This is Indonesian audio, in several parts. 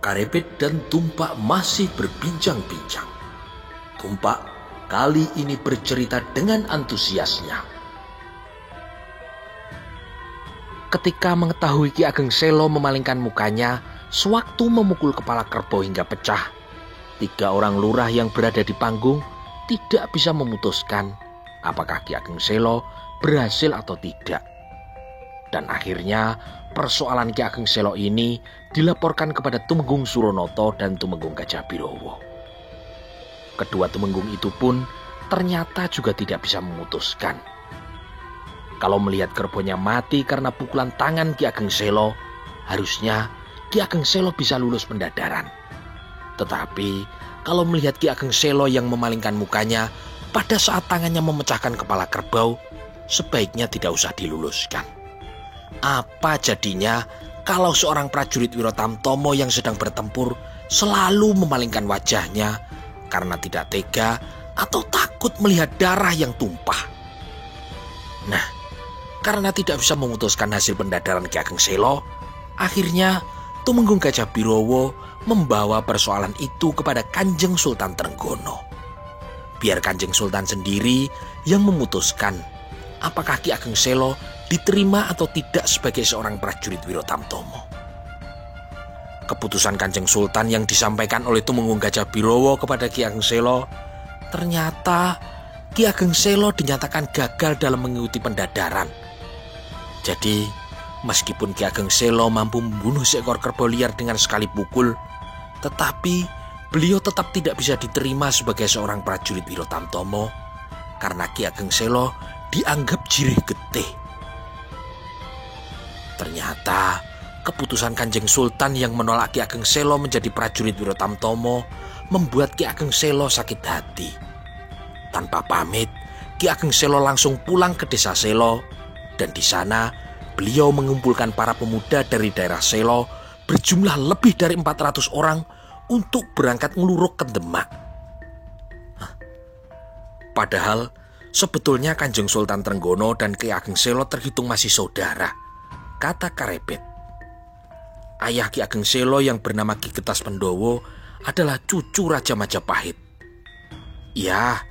Karepet dan Tumpak masih berbincang-bincang. Tumpak kali ini bercerita dengan antusiasnya. Ketika mengetahui Ki Ageng Selo memalingkan mukanya sewaktu memukul kepala kerbau hingga pecah, 3 orang lurah yang berada di panggung tidak bisa memutuskan apakah Ki Ageng Selo berhasil atau tidak. Dan akhirnya persoalan Ki Ageng Selo ini dilaporkan kepada Tumenggung Suronoto dan Tumenggung Gajahbirowo. Kedua tumenggung itu pun ternyata juga tidak bisa memutuskan. Kalau melihat kerbaunya mati karena pukulan tangan Ki Ageng Selo, harusnya Ki Ageng Selo bisa lulus pendadaran. Tetapi kalau melihat Ki Ageng Selo yang memalingkan mukanya pada saat tangannya memecahkan kepala kerbau, sebaiknya tidak usah diluluskan. Apa jadinya kalau seorang prajurit Wirotamtomo yang sedang bertempur selalu memalingkan wajahnya karena tidak tega atau takut melihat darah yang tumpah? Nah, karena tidak bisa memutuskan hasil pendadaran Ki Ageng Selo, akhirnya Tumenggung Gajahbirowo membawa persoalan itu kepada Kanjeng Sultan Trenggono. Biar Kanjeng Sultan sendiri yang memutuskan apakah Ki Ageng Selo diterima atau tidak sebagai seorang prajurit Wirotamtomo. Keputusan Kanjeng Sultan yang disampaikan oleh Tumenggung Gajahbirowo kepada Ki Ageng Selo, ternyata Ki Ageng Selo dinyatakan gagal dalam mengikuti pendadaran. Jadi, meskipun Ki Ageng Selo mampu membunuh seekor kerbau liar dengan sekali pukul, tetapi beliau tetap tidak bisa diterima sebagai seorang prajurit Wirotamtomo karena Ki Ageng Selo dianggap jirih getih. Ternyata keputusan Kanjeng Sultan yang menolak Ki Ageng Selo menjadi prajurit Wirotamtomo membuat Ki Ageng Selo sakit hati. Tanpa pamit, Ki Ageng Selo langsung pulang ke desa Selo, dan di sana beliau mengumpulkan para pemuda dari daerah Selo berjumlah lebih dari 400 orang untuk berangkat ngeluruk ke Demak. Padahal sebetulnya Kanjeng Sultan Trenggono dan Ki Ageng Selo terhitung masih saudara, kata Karepet. Ayah Ki Ageng Selo yang bernama Ki Getas Pendowo adalah cucu Raja Majapahit. Ya,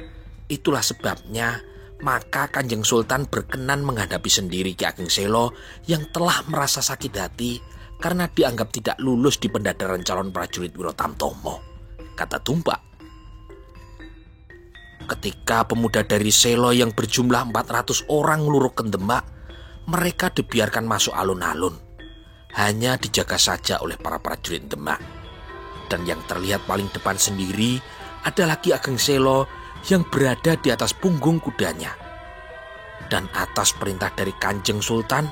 itulah sebabnya maka Kanjeng Sultan berkenan menghadapi sendiri Ki Ageng Selo yang telah merasa sakit hati karena dianggap tidak lulus di pendadaran calon prajurit Wirotamtomo, kata Tumpak. Ketika pemuda dari Selo yang berjumlah 400 orang ngeluruk ke Demak, mereka dibiarkan masuk alun-alun, hanya dijaga saja oleh para prajurit Demak. Dan yang terlihat paling depan sendiri adalah Ki Ageng Selo yang berada di atas punggung kudanya. Dan atas perintah dari Kanjeng Sultan,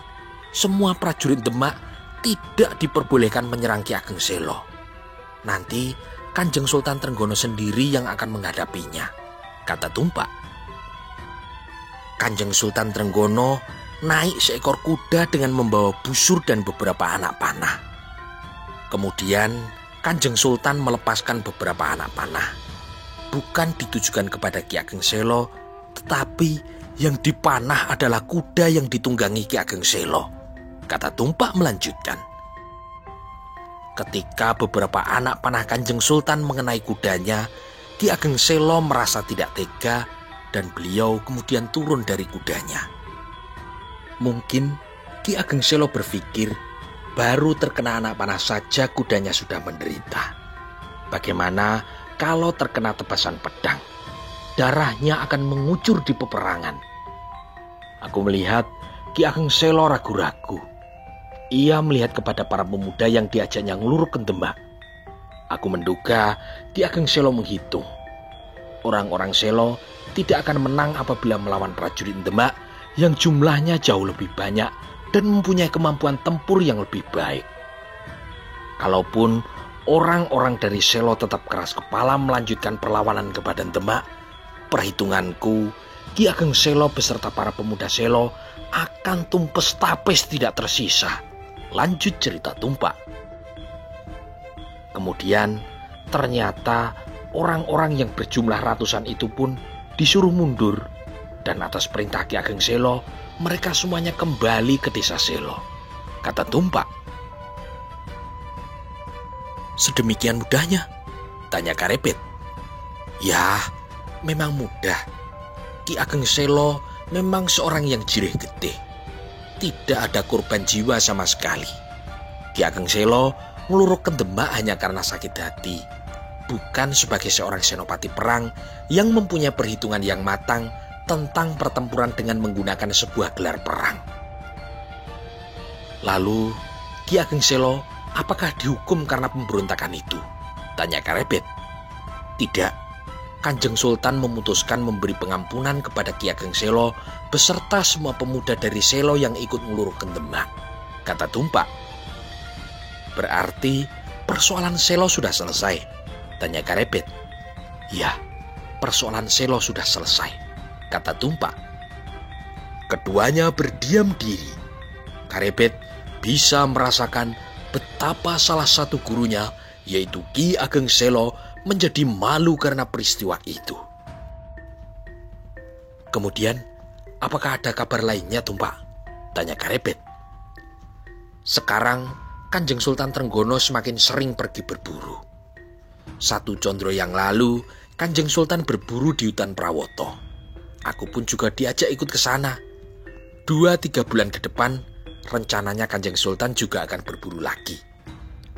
semua prajurit Demak tidak diperbolehkan menyerang Ki Ageng Selo. Nanti Kanjeng Sultan Trenggono sendiri yang akan menghadapinya, kata Tumpak. Kanjeng Sultan Trenggono naik seekor kuda dengan membawa busur dan beberapa anak panah. Kemudian Kanjeng Sultan melepaskan beberapa anak panah. Bukan ditujukan kepada Ki Ageng Selo, tetapi yang dipanah adalah kuda yang ditunggangi Ki Ageng Selo, kata Tumpak melanjutkan. Ketika beberapa anak panah Kanjeng Sultan mengenai kudanya, Ki Ageng Selo merasa tidak tega dan beliau kemudian turun dari kudanya. Mungkin Ki Ageng Selo berpikir baru terkena anak panah saja kudanya sudah menderita. Bagaimana kalau terkena tebasan pedang? Darahnya akan mengucur di peperangan. Aku melihat Ki Ageng Selo ragu-ragu. Ia melihat kepada para pemuda yang diajaknya ngeluruk ke Demak. Aku menduga Ki Ageng Selo menghitung. Orang-orang Selo tidak akan menang apabila melawan prajurit Demak yang jumlahnya jauh lebih banyak dan mempunyai kemampuan tempur yang lebih baik. Kalaupun orang-orang dari Selo tetap keras kepala melanjutkan perlawanan kepada Demak, perhitunganku Ki Ageng Selo beserta para pemuda Selo akan tumpes tapis tidak tersisa, lanjut cerita Tumpak. Kemudian ternyata orang-orang yang berjumlah ratusan itu pun disuruh mundur, dan atas perintah Ki Ageng Selo mereka semuanya kembali ke desa Selo, kata Tumpak. Sedemikian mudahnya? Tanya Karepet. Ya, memang mudah. Ki Ageng Selo memang seorang yang jireh getih. Tidak ada korban jiwa sama sekali. Ki Ageng Selo ngeluruk Demak hanya karena sakit hati, bukan sebagai seorang senopati perang yang mempunyai perhitungan yang matang tentang pertempuran dengan menggunakan sebuah gelar perang. Lalu, Ki Ageng Selo apakah dihukum karena pemberontakan itu? Tanya Karepet. Tidak. Kanjeng Sultan memutuskan memberi pengampunan kepada Ki Ageng Selo beserta semua pemuda dari Selo yang ikut ngelurukkan Demak, kata Tumpak. Berarti persoalan Selo sudah selesai? Tanya Karepet. Ya, persoalan Selo sudah selesai, kata Tumpak. Keduanya berdiam diri. Karepet bisa merasakan betapa salah satu gurunya, yaitu Ki Ageng Selo, menjadi malu karena peristiwa itu. Kemudian, apakah ada kabar lainnya, Tumpak? Tanya Karepet. Sekarang, Kanjeng Sultan Trenggono semakin sering pergi berburu. 1 condro yang lalu, Kanjeng Sultan berburu di hutan Prawoto. Aku pun juga diajak ikut ke sana. 2-3 bulan ke depan, rencananya Kanjeng Sultan juga akan berburu lagi.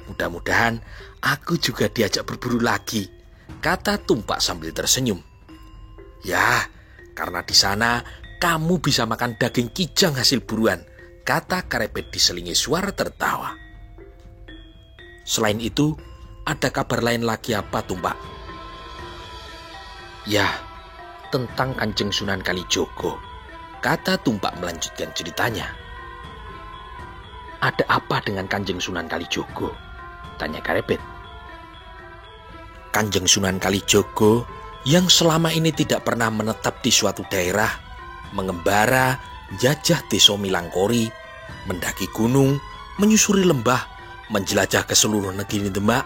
Mudah-mudahan aku juga diajak berburu lagi, kata Tumpak sambil tersenyum. Ya, karena di sana kamu bisa makan daging kijang hasil buruan, kata Karepet diselingi suara tertawa. Selain itu, ada kabar lain lagi apa, Tumpak? Ya, tentang Kanjeng Sunan Kalijogo, kata Tumpak melanjutkan ceritanya. Ada apa dengan Kanjeng Sunan Kalijogo? Tanya Karepet. Kanjeng Sunan Kalijogo yang selama ini tidak pernah menetap di suatu daerah, mengembara, jajah desa Milangkori, mendaki gunung, menyusuri lembah, menjelajah ke seluruh negeri Demak,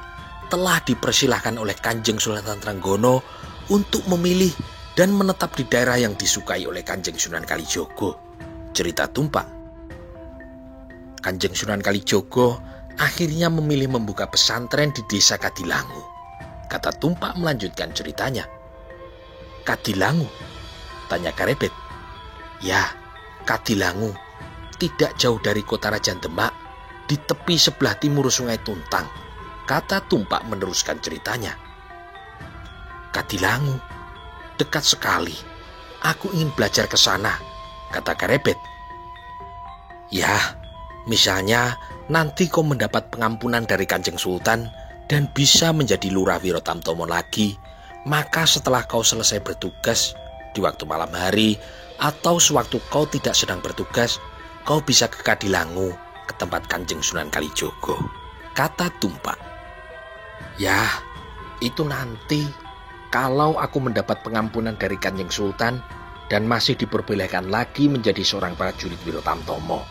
telah dipersilahkan oleh Kanjeng Sultan Trenggono untuk memilih dan menetap di daerah yang disukai oleh Kanjeng Sunan Kalijogo, cerita Tumpak. Kanjeng Sunan Kalijogo akhirnya memilih membuka pesantren di desa Kadilangu, kata Tumpak melanjutkan ceritanya. Kadilangu? Tanya Karepet. Ya, Kadilangu, tidak jauh dari kota Rajan Demak, di tepi sebelah timur Sungai Tuntang, kata Tumpak meneruskan ceritanya. Kadilangu, dekat sekali. Aku ingin belajar ke sana, kata Karepet. Ya, misalnya nanti kau mendapat pengampunan dari Kanjeng Sultan dan bisa menjadi Lurah Wirotamtomo lagi, maka setelah kau selesai bertugas di waktu malam hari atau sewaktu kau tidak sedang bertugas, kau bisa ke Kadilangu, ke tempat Kanjeng Sunan Kalijogo, kata Tumpak. Ya, itu nanti kalau aku mendapat pengampunan dari Kanjeng Sultan dan masih diperbolehkan lagi menjadi seorang prajurit Wirotamtomo.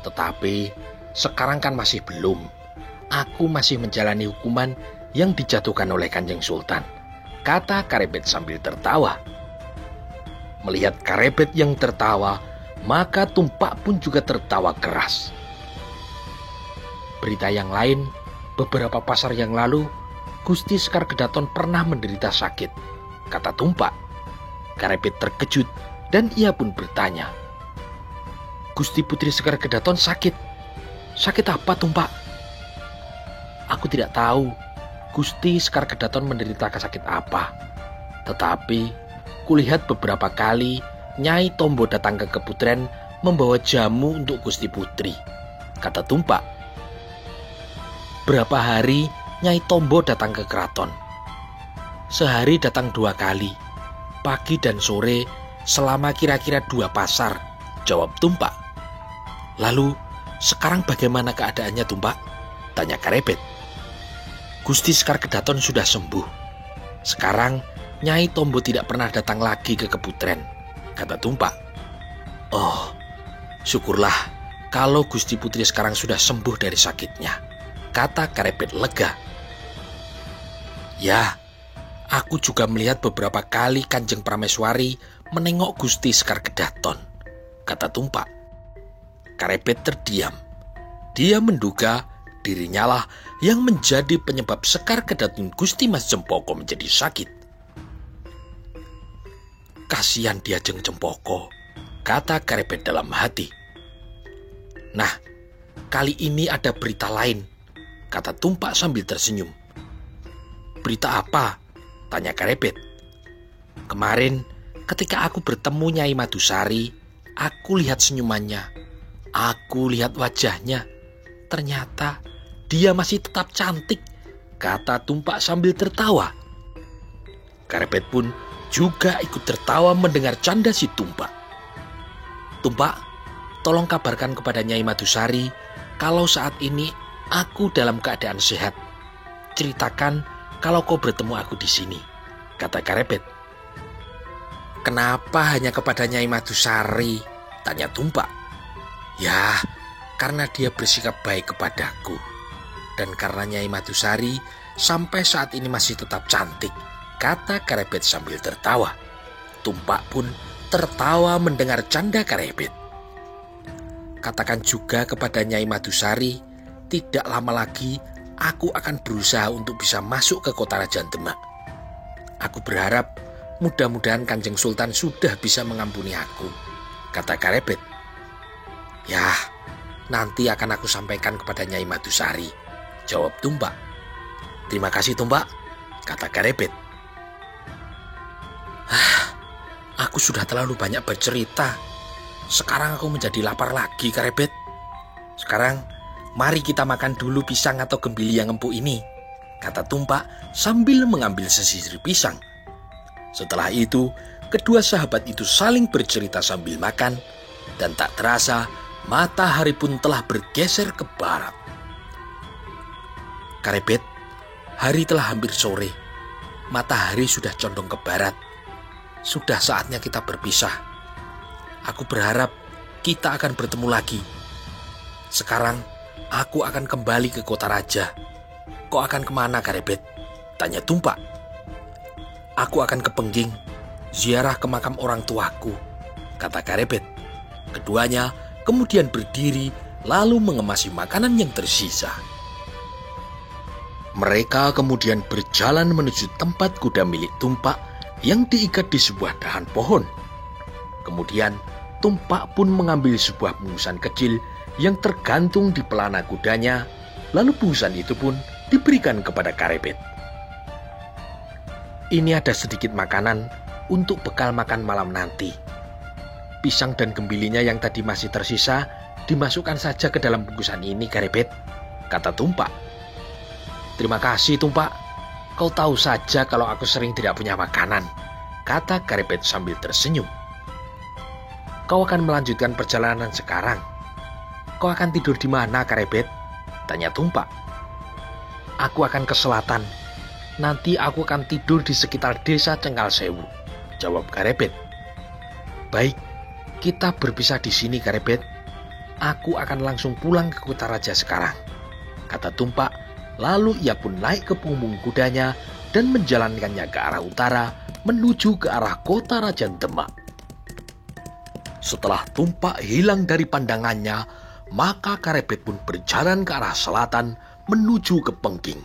Tetapi sekarang kan masih belum. Aku masih menjalani hukuman yang dijatuhkan oleh Kanjeng Sultan, kata Karepet sambil tertawa. Melihat Karepet yang tertawa, maka Tumpak pun juga tertawa keras. Berita yang lain, beberapa pasar yang lalu, Gusti Sekar Kedaton pernah menderita sakit, kata Tumpak. Karepet terkejut dan ia pun bertanya, Gusti Putri Sekar Kedaton sakit? Sakit apa, Tumpak? Aku tidak tahu Gusti Sekar Kedaton menderita sakit apa. Tetapi kulihat beberapa kali Nyai Tombo datang ke Keputren membawa jamu untuk Gusti Putri, kata Tumpak. Berapa hari Nyai Tombo datang ke keraton? Sehari datang 2 kali, pagi dan sore, selama kira-kira 2 pasar, jawab Tumpak. Lalu, sekarang bagaimana keadaannya, Tumpak? Tanya Karepet. Gusti Sekar Kedaton sudah sembuh. Sekarang, Nyai Tombo tidak pernah datang lagi ke Keputren, kata Tumpak. Oh, syukurlah kalau Gusti Putri sekarang sudah sembuh dari sakitnya, kata Karepet lega. Ya, aku juga melihat beberapa kali Kanjeng Prameswari menengok Gusti Sekar Kedaton, kata Tumpak. Karepet terdiam. Dia menduga dirinya lah yang menjadi penyebab Sekar Kedaton Gusti Mas Cempoko menjadi sakit. Kasihan Diajeng Cempoko, kata Karepet dalam hati. Nah, kali ini ada berita lain, kata Tumpak sambil tersenyum. Berita apa? Tanya Karepet. Kemarin ketika aku bertemu Nyai Madusari, aku lihat senyumannya, aku lihat wajahnya. Ternyata dia masih tetap cantik, kata Tumpak sambil tertawa. Karepet pun juga ikut tertawa mendengar canda si Tumpak. Tumpak, tolong kabarkan kepada Nyai Madusari kalau saat ini aku dalam keadaan sehat. Ceritakan kalau kau bertemu aku di sini, kata Karepet. Kenapa hanya kepada Nyai Madusari? Tanya Tumpak. Ya, karena dia bersikap baik kepadaku. Dan karena Nyai Madusari sampai saat ini masih tetap cantik, kata Karepet sambil tertawa. Tumpak pun tertawa mendengar canda Karepet. Katakan juga kepada Nyai Madusari, tidak lama lagi aku akan berusaha untuk bisa masuk ke kota Raja Demak. Aku berharap mudah-mudahan Kanjeng Sultan sudah bisa mengampuni aku, kata Karepet. Ya, nanti akan aku sampaikan kepada Nyai Madusari, jawab Tumpak. Terima kasih Tumpak, kata Karepet. Aku sudah terlalu banyak bercerita. Sekarang aku menjadi lapar lagi, Karepet. Sekarang mari kita makan dulu pisang atau gembili yang empuk ini, kata Tumpak sambil mengambil sesisir pisang. Setelah itu, kedua sahabat itu saling bercerita sambil makan, dan tak terasa matahari pun telah bergeser ke barat. Karepet, hari telah hampir sore. Matahari sudah condong ke barat. Sudah saatnya kita berpisah. Aku berharap kita akan bertemu lagi. Sekarang aku akan kembali ke kota raja. Kau akan kemana, Karepet? Tanya Tumpak. Aku akan ke Pengging, ziarah ke makam orang tuaku, kata Karepet. Keduanya kemudian berdiri lalu mengemasi makanan yang tersisa. Mereka kemudian berjalan menuju tempat kuda milik Tumpak yang diikat di sebuah dahan pohon. Kemudian Tumpak pun mengambil sebuah bungkusan kecil yang tergantung di pelana kudanya, lalu bungkusan itu pun diberikan kepada Karepet. Ini ada sedikit makanan untuk bekal makan malam nanti. Pisang dan gembilinya yang tadi masih tersisa dimasukkan saja ke dalam bungkusan ini, Karepet, kata Tumpak. Terima kasih, Tumpak. Kau tahu saja kalau aku sering tidak punya makanan, kata Karepet sambil tersenyum. Kau akan melanjutkan perjalanan sekarang. Kau akan tidur di mana, Karepet? Tanya Tumpak. Aku akan ke selatan. Nanti aku akan tidur di sekitar desa Cengkal Sewu, jawab Karepet. Baik, kita berpisah di sini, Karepet. Aku akan langsung pulang ke kota raja sekarang, kata Tumpak. Lalu ia pun naik ke punggung kudanya dan menjalankannya ke arah utara menuju ke arah kota Raja Demak. Setelah Tumpak hilang dari pandangannya, maka Karepet pun berjalan ke arah selatan menuju ke Pengging.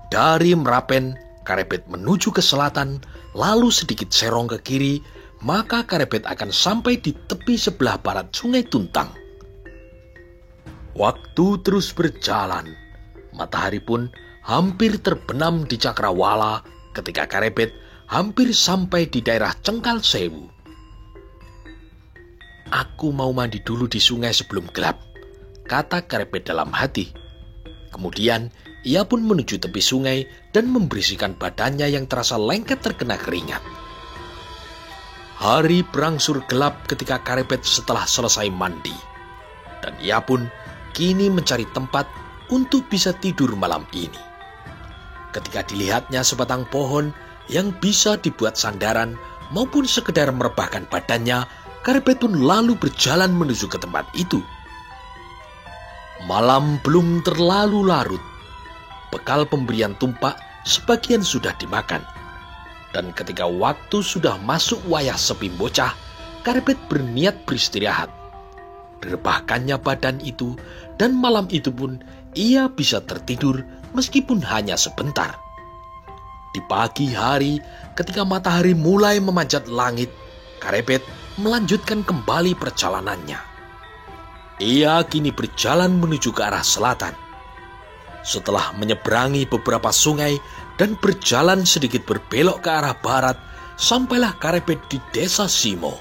Dari Merapen, Karepet menuju ke selatan, lalu sedikit serong ke kiri, maka Karepet akan sampai di tepi sebelah barat Sungai Tuntang. Waktu terus berjalan, matahari pun hampir terbenam di Cakrawala ketika Karepet hampir sampai di daerah Cengkal Sewu. Aku mau mandi dulu di sungai sebelum gelap, kata Karepet dalam hati. Kemudian ia pun menuju tepi sungai dan membersihkan badannya yang terasa lengket terkena keringat. Hari berangsur gelap ketika Karepet setelah selesai mandi, dan ia pun kini mencari tempat untuk bisa tidur malam ini. Ketika dilihatnya sebatang pohon yang bisa dibuat sandaran maupun sekedar merebahkan badannya, Karepet pun lalu berjalan menuju ke tempat itu. Malam belum terlalu larut. Bekal pemberian Tumpak sebagian sudah dimakan. Dan ketika waktu sudah masuk wayah sepi bocah, Karepet berniat beristirahat. direbahkannya badan itu, dan malam itu pun ia bisa tertidur meskipun hanya sebentar. Di pagi hari, ketika matahari mulai memanjat langit, Karepet melanjutkan kembali perjalanannya. Ia kini berjalan menuju ke arah selatan. Setelah menyeberangi beberapa sungai dan berjalan sedikit berbelok ke arah barat, sampailah Karepet di desa Simo.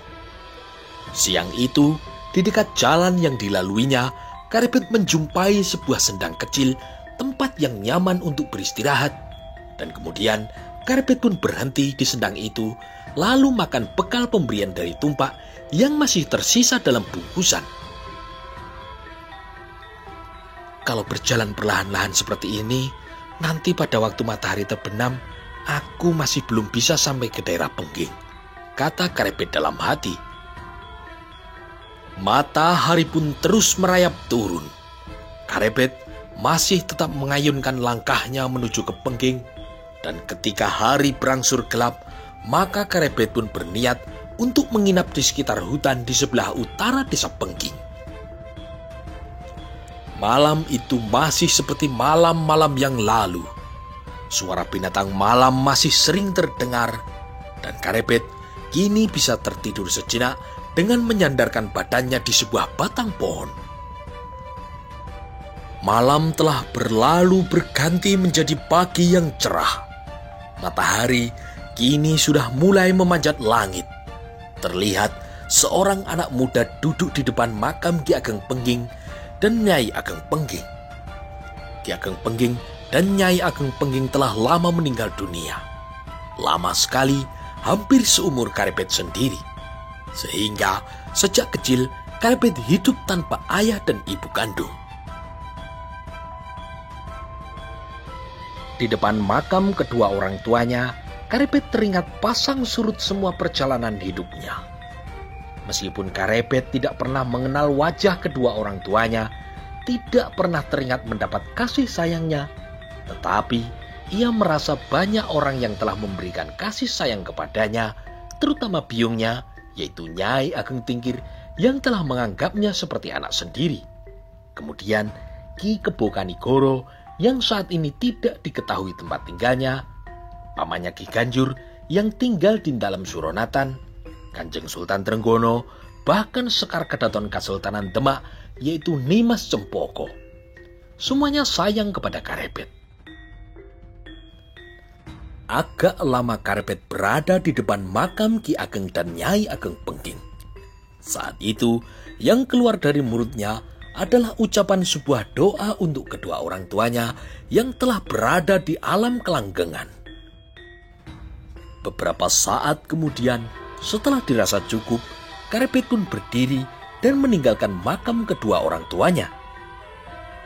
Siang itu, di dekat jalan yang dilaluinya, Karepet menjumpai sebuah sendang kecil, tempat yang nyaman untuk beristirahat. Dan kemudian Karepet pun berhenti di sendang itu, lalu makan bekal pemberian dari Tumpak yang masih tersisa dalam bungkusan. Kalau berjalan perlahan-lahan seperti ini, nanti pada waktu matahari terbenam, aku masih belum bisa sampai ke daerah Pengging, kata Karepet dalam hati. Matahari pun terus merayap turun. Karepet masih tetap mengayunkan langkahnya menuju ke Pengging, dan ketika hari berangsur gelap, maka Karepet pun berniat untuk menginap di sekitar hutan di sebelah utara desa Pengging. Malam itu masih seperti malam-malam yang lalu. Suara binatang malam masih sering terdengar, dan Karepet kini bisa tertidur sejenak dengan menyandarkan badannya di sebuah batang pohon. Malam telah berlalu berganti menjadi pagi yang cerah. Matahari kini sudah mulai memanjat langit. Terlihat seorang anak muda duduk di depan makam Ki Ageng Pengging dan Nyai Ageng Pengging. Ki Ageng Pengging dan Nyai Ageng Pengging telah lama meninggal dunia. Lama sekali, hampir seumur Karepet sendiri. Sehingga sejak kecil Karepet hidup tanpa ayah dan ibu kandung. Di depan makam kedua orang tuanya, Karepet teringat pasang surut semua perjalanan hidupnya. Meskipun Karepet tidak pernah mengenal wajah kedua orang tuanya, tidak pernah teringat mendapat kasih sayangnya, tetapi ia merasa banyak orang yang telah memberikan kasih sayang kepadanya, terutama biungnya, yaitu Nyai Ageng Tingkir yang telah menganggapnya seperti anak sendiri. Kemudian Ki Kebo Kanigoro yang saat ini tidak diketahui tempat tinggalnya, pamannya Ki Ganjur yang tinggal di dalam Suronatan, Kanjeng Sultan Trenggono, bahkan Sekar Kedaton Kasultanan Demak yaitu Nimas Cempoko. Semuanya sayang kepada Karepet. Agak lama Karepet berada di depan makam Ki Ageng dan Nyai Ageng Pengging. Saat itu yang keluar dari mulutnya adalah ucapan sebuah doa untuk kedua orang tuanya yang telah berada di alam kelanggengan. Beberapa saat kemudian, setelah dirasa cukup, Karepet pun berdiri dan meninggalkan makam kedua orang tuanya.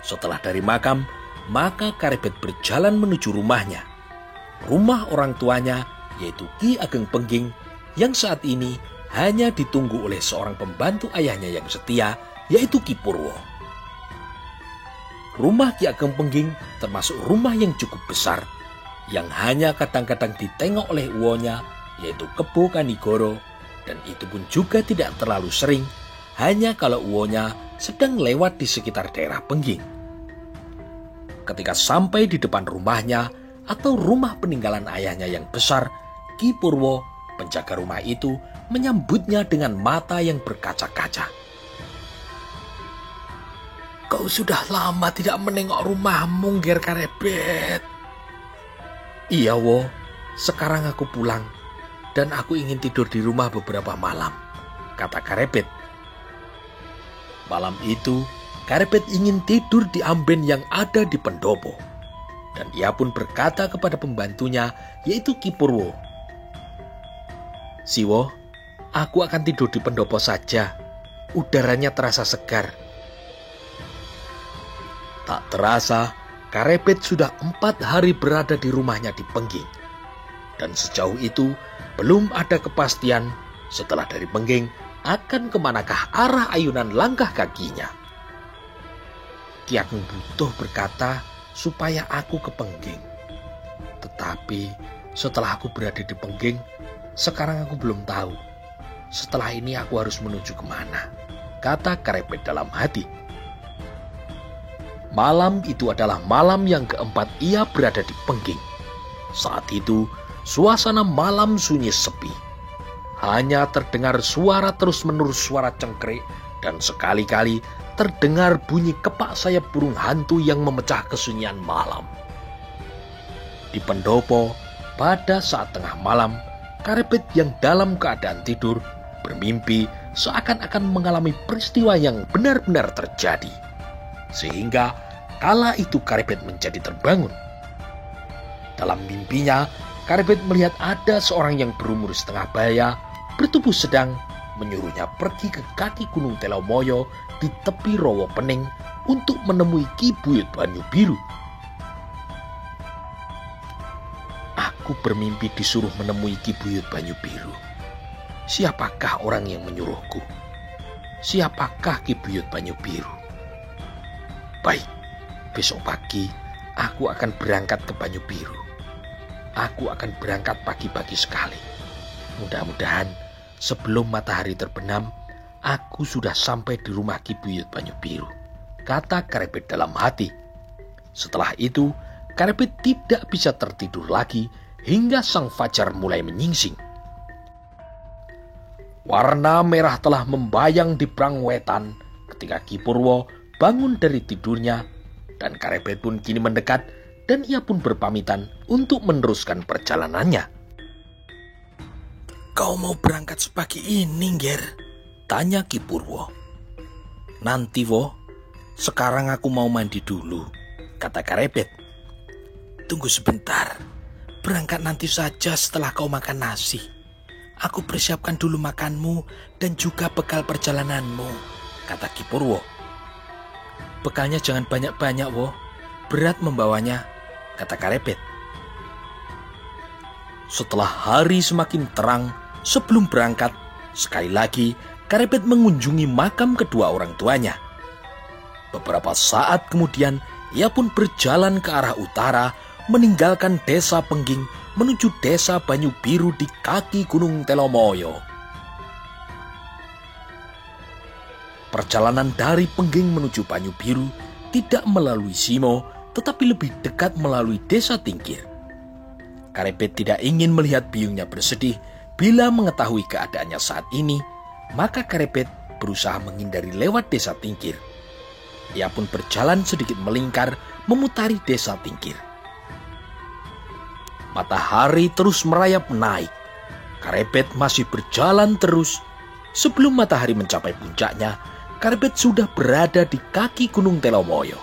Setelah dari makam, maka Karepet berjalan menuju rumahnya. Rumah orang tuanya yaitu Ki Ageng Pengging yang saat ini hanya ditunggu oleh seorang pembantu ayahnya yang setia, yaitu Ki Purwo. Rumah Ki Ageng Pengging termasuk rumah yang cukup besar, yang hanya kadang-kadang ditengok oleh uwonya, yaitu Kebo Kanigoro, dan itu pun juga tidak terlalu sering, hanya kalau uwonya sedang lewat di sekitar daerah Pengging. Ketika sampai di depan rumahnya atau rumah peninggalan ayahnya yang besar, Ki Purwo, penjaga rumah itu, menyambutnya dengan mata yang berkaca-kaca. "Kau sudah lama tidak menengok rumahmu, Nger Karepet." "Iya, Wo. Sekarang aku pulang dan aku ingin tidur di rumah beberapa malam," kata Karepet. Malam itu, Karepet ingin tidur di amben yang ada di pendopo. Dan ia pun berkata kepada pembantunya, yaitu Ki Purwo, "Siwo, aku akan tidur di pendopo saja. Udaranya terasa segar." Tak terasa, Karepet sudah 4 hari berada di rumahnya di Pengging. Dan sejauh itu, belum ada kepastian setelah dari Pengging akan kemanakah arah ayunan langkah kakinya. Ki Ageng Butuh berkata supaya aku ke Pengging. Tetapi setelah aku berada di Pengging, sekarang aku belum tahu. Setelah ini aku harus menuju kemana, kata Karepet dalam hati. Malam itu adalah malam yang keempat ia berada di Pengging. Saat itu, suasana malam sunyi sepi. Hanya terdengar suara terus-menerus suara cengkrik dan sekali-kali terdengar bunyi kepak sayap burung hantu yang memecah kesunyian malam. Di pendopo, pada saat tengah malam, Karepet yang dalam keadaan tidur bermimpi seakan-akan mengalami peristiwa yang benar-benar terjadi. Sehingga kala itu Karepet menjadi terbangun. Dalam mimpinya, Karepet melihat ada seorang yang berumur setengah baya, bertubuh sedang, menyuruhnya pergi ke kaki Gunung Telomoyo di tepi Rawa Pening untuk menemui Ki Buyut Banyu Biru. Aku bermimpi disuruh menemui Ki Buyut Banyu Biru. Siapakah orang yang menyuruhku? Siapakah Ki Buyut Banyu Biru? Baik, besok pagi aku akan berangkat ke Banyu Biru. Aku akan berangkat pagi-pagi sekali. Mudah-mudahan sebelum matahari terbenam, aku sudah sampai di rumah Ki Buyut Banyu Biru, kata Karepet dalam hati. Setelah itu, Karepet tidak bisa tertidur lagi hingga sang fajar mulai menyingsing. Warna merah telah membayang di perang wetan ketika Ki Purwo bangun dari tidurnya, dan Karepet pun kini mendekat dan ia pun berpamitan untuk meneruskan perjalanannya. Kau mau berangkat sepagi ini, Nger? Tanya Ki Purwo. Nanti, Wo. Sekarang aku mau mandi dulu, kata Karepet. Tunggu sebentar. Berangkat nanti saja setelah kau makan nasi. Aku persiapkan dulu makanmu dan juga bekal perjalananmu, kata Ki Purwo. Bekalnya jangan banyak-banyak, Wo. Berat membawanya, kata Karepet. Setelah hari semakin terang, sebelum berangkat, sekali lagi Karepet mengunjungi makam kedua orang tuanya. Beberapa saat kemudian, ia pun berjalan ke arah utara, meninggalkan desa Pengging menuju desa Banyu Biru di kaki Gunung Telomoyo. Perjalanan dari Pengging menuju Banyu Biru tidak melalui Simo, tetapi lebih dekat melalui desa Tingkir. Karepet tidak ingin melihat biyungnya bersedih bila mengetahui keadaannya saat ini, maka Karepet berusaha menghindari lewat desa Tingkir. Ia pun berjalan sedikit melingkar memutari desa Tingkir. Matahari terus merayap naik. Karepet masih berjalan terus. Sebelum matahari mencapai puncaknya, Karepet sudah berada di kaki Gunung Telomoyo.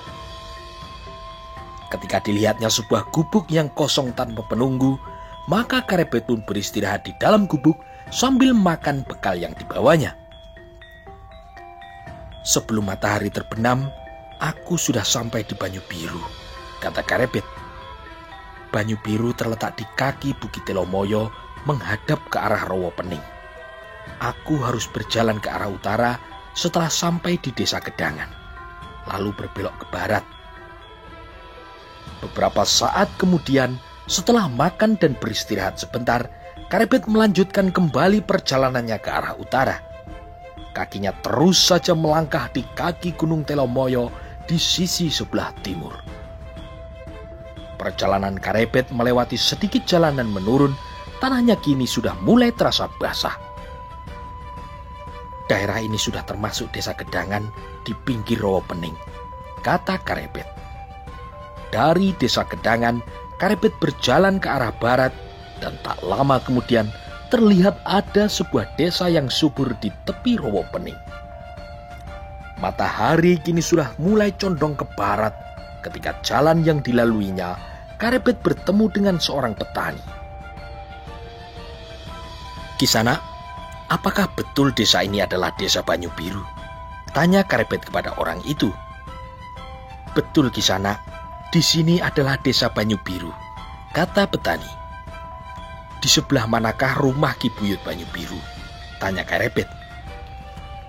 Ketika dilihatnya sebuah gubuk yang kosong tanpa penunggu, maka Karepet pun beristirahat di dalam gubuk sambil makan bekal yang dibawanya. Sebelum matahari terbenam, aku sudah sampai di Banyu Biru, kata Karepet. Banyu Biru terletak di kaki Bukit Telomoyo menghadap ke arah Rawa Pening. Aku harus berjalan ke arah utara setelah sampai di desa Gedangan, lalu berbelok ke barat. Beberapa saat kemudian, setelah makan dan beristirahat sebentar, Karepet melanjutkan kembali perjalanannya ke arah utara. Kakinya terus saja melangkah di kaki Gunung Telomoyo di sisi sebelah timur. Perjalanan Karepet melewati sedikit jalanan menurun, tanahnya kini sudah mulai terasa basah. Daerah ini sudah termasuk desa Gedangan di pinggir Rawa Pening, kata Karepet. Dari desa Gedangan, Karepet berjalan ke arah barat dan tak lama kemudian terlihat ada sebuah desa yang subur di tepi Rawa Pening. Matahari kini sudah mulai condong ke barat ketika jalan yang dilaluinya Karepet bertemu dengan seorang petani. Kisana, apakah betul desa ini adalah desa Banyu Biru? Tanya Karepet kepada orang itu. Betul Kisana, di sini adalah desa Banyu Biru, kata petani. Di sebelah manakah rumah Ki Buyut Banyu Biru? Tanya Karepet.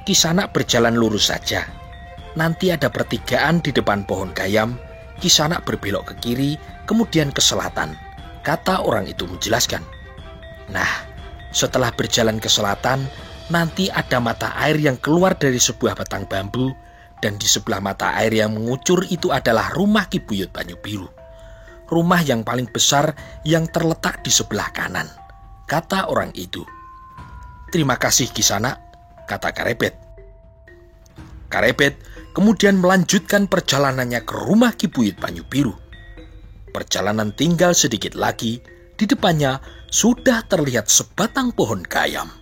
Kisana berjalan lurus saja. Nanti ada pertigaan di depan pohon gayam. Kisana berbelok ke kiri, kemudian ke selatan, kata orang itu menjelaskan. Nah, setelah berjalan ke selatan, nanti ada mata air yang keluar dari sebuah batang bambu, dan di sebelah mata air yang mengucur itu adalah rumah Ki Buyut Banyu Biru. Rumah yang paling besar yang terletak di sebelah kanan, kata orang itu. Terima kasih Kisanak, kata Karebet. Karebet kemudian melanjutkan perjalanannya ke rumah Ki Buyut Banyu Biru. Perjalanan tinggal sedikit lagi, di depannya sudah terlihat sebatang pohon gayam.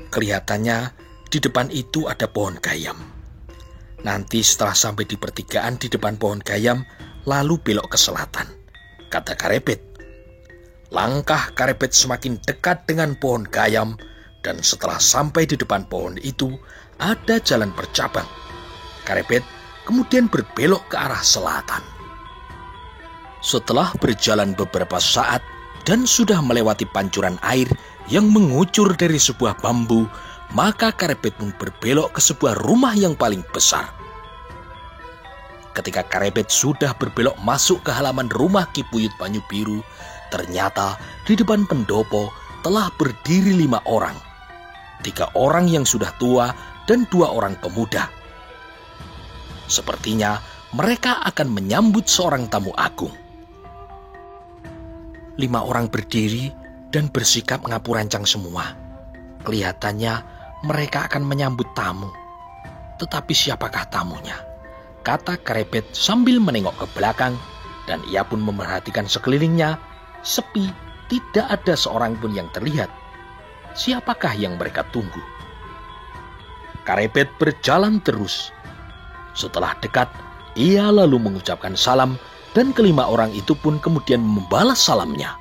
Kelihatannya di depan itu ada pohon gayam. Nanti setelah sampai di pertigaan di depan pohon gayam, lalu belok ke selatan, kata Karebet. Langkah Karebet semakin dekat dengan pohon gayam, dan setelah sampai di depan pohon itu, ada jalan bercabang. Karebet kemudian berbelok ke arah selatan. Setelah berjalan beberapa saat dan sudah melewati pancuran air yang mengucur dari sebuah bambu, maka Karebet pun berbelok ke sebuah rumah yang paling besar. Ketika Karebet sudah berbelok masuk ke halaman rumah Ki Buyut Banyu Biru, ternyata di depan pendopo telah berdiri 5 orang. 3 orang yang sudah tua dan 2 orang pemuda. Sepertinya mereka akan menyambut seorang tamu agung. 5 orang berdiri dan bersikap ngapurancang semua. Kelihatannya mereka akan menyambut tamu. Tetapi siapakah tamunya? Kata Karebet sambil menengok ke belakang, dan ia pun memerhatikan sekelilingnya. Sepi, tidak ada seorang pun yang terlihat. Siapakah yang mereka tunggu? Karebet berjalan terus. Setelah dekat, ia lalu mengucapkan salam, dan kelima orang itu pun kemudian membalas salamnya.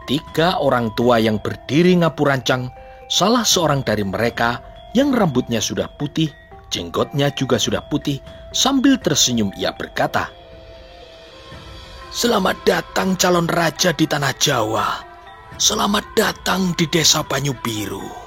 3 orang tua yang berdiri ngapurancang, salah seorang dari mereka yang rambutnya sudah putih, jenggotnya juga sudah putih, sambil tersenyum ia berkata, "Selamat datang calon raja di tanah Jawa. Selamat datang di desa Banyu Biru."